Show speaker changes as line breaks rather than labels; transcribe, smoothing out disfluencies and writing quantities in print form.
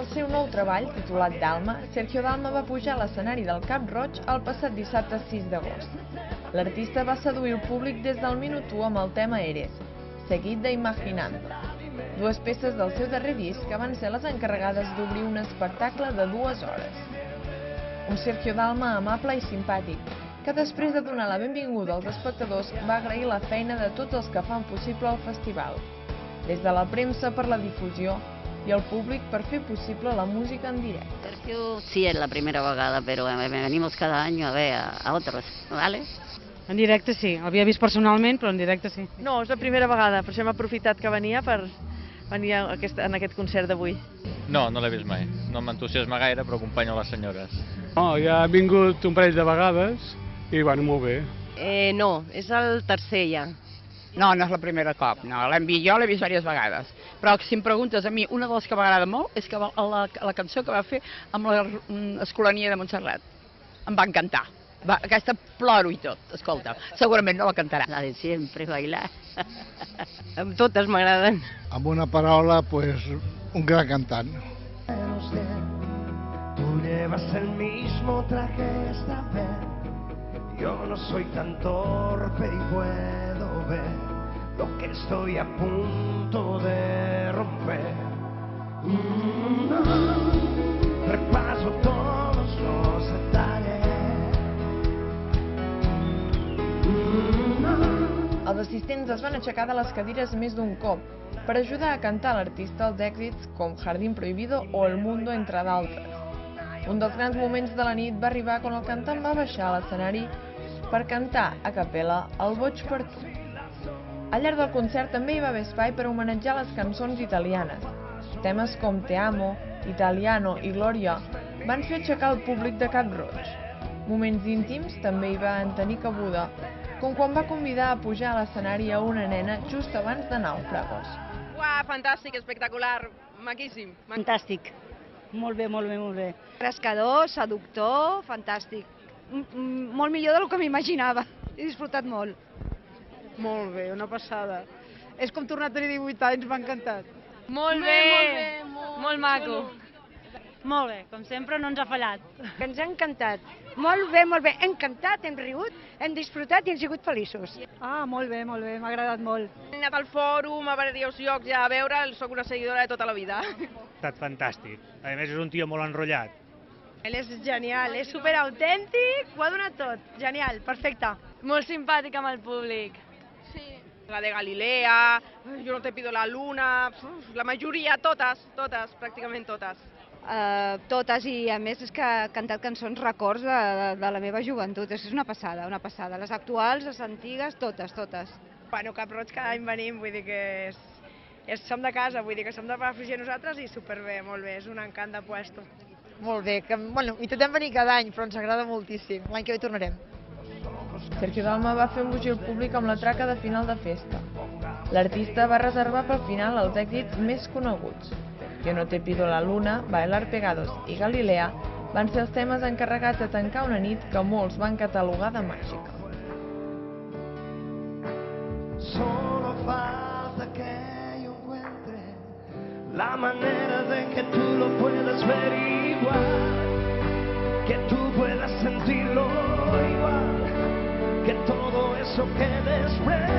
el seu nou treball, titulat Dalma, Sergio Dalma va pujar a l'escenari del Cap Roig el passat dissabte 6 d'agost. L'artista va seduir el públic des del minut 1 amb el tema Eres, seguit d'Imaginando, dues peces del seu darrer disc que van ser les encarregades d'obrir un espectacle de 2 hores. Un Sergio Dalma amable i simpàtic, que després de donar la benvinguda als espectadors va agrair la feina de tots els que fan possible el festival, des de la premsa per la difusió y al público para hacer posible la música en directo.
Sergio sí es la primera vegada, pero venimos cada año a ver a otros, ¿vale?
En directe sí, l'havia vist personalment, però en directe sí.
No, és la primera vegada, per això hem aprofitat que venia per venir en aquest concert d'avui.
No, no l'he vist mai. No m'entusiasma gaire, però acompanyo les senyores.
No, ja he vingut un parell de vegades i bueno, molt bé.
No, és el tercer ja.
No, no és la primera cop, no. Jo l'he vist diverses vegades. Però si em preguntes a mi, una de les que m'agrada molt és que la cançó que va fer amb l'Escolania de Montserrat. Em va encantar. Aquesta ploro i tot, escolta. Segurament no la cantarà.
La de siempre, bailar.
Amb totes m'agraden.
Amb una paraula, pues, un gran cantant.
Tú llevas el mismo traje esta vez. Yo no soy tan torpe y puedo ver lo que estoy a punto de romper. Repaso todos los detalles.
Els assistents es van aixecar de les cadires més d'un cop per ajudar a cantar a l'artista els èxits com Jardín Prohibido o El Mundo, entre d'altres. Un dels grans moments de la nit va arribar quan el cantant va baixar a l'escenari per cantar a capella El boig per tu. Al llarg del concert també hi va haver espai per homenatjar les cançons italianes. Temes com Te amo, Italiano i Gloria van fer aixecar el públic de Cap Roig. Moments íntims també hi van tenir cabuda, com quan va convidar a pujar a l'escenari a una nena just abans de Nàufragos.
Uau, fantàstic, espectacular, maquíssim.
Fantàstic. Molt bé, molt bé, molt bé.
Rascador, seductor, fantàstic. Molt millor del que m'imaginava. He disfrutat molt.
Molt bé, una passada. És com tornar a tenir 18 anys, m'ha encantat.
Molt bé, molt maco.
Molt bé, com sempre no ens ha fallat.
Ens ha encantat. Molt bé, hem cantat, hem rigut, hem disfrutat i hem sigut feliços.
Ah, molt bé, m'ha agradat molt.
He anat al fòrum, a diversos llocs ja a veure, soc una seguidora de tota la vida.
Ha estat fantàstic. A més, és un tio molt enrotllat.
Ell és genial, és superautèntic, ho ha donat tot. Genial, perfecte.
Molt simpàtic amb el públic. Sí. La de Galilea, Yo no te pido la luna, la majoria, totes, pràcticament totes.
Totes, i a més és que ha cantat cançons records de la meva joventut. És una passada, una passada. Les actuals, les antigues, totes.
Bueno, Cap Roig cada any venim, vull dir que som de casa, vull dir que som de Palafrugell nosaltres i superbé, molt bé, és un encant de puesto.
Molt bé, intentem venir cada any, però ens agrada moltíssim. L'any que ve tornarem.
Sergio Dalma va fer embogir el públic amb la traca de final de festa. L'artista va reservar pel final els èxits més coneguts. Yo no te pido la luna, Bailar pegados i Galilea van ser els temes encarregats de tancar una nit que molts van catalogar de màgica.
Solo falta que yo encuentre la manera de que tú lo puedas ver igual, que tú puedas sentirlo igual, que todo eso que desprende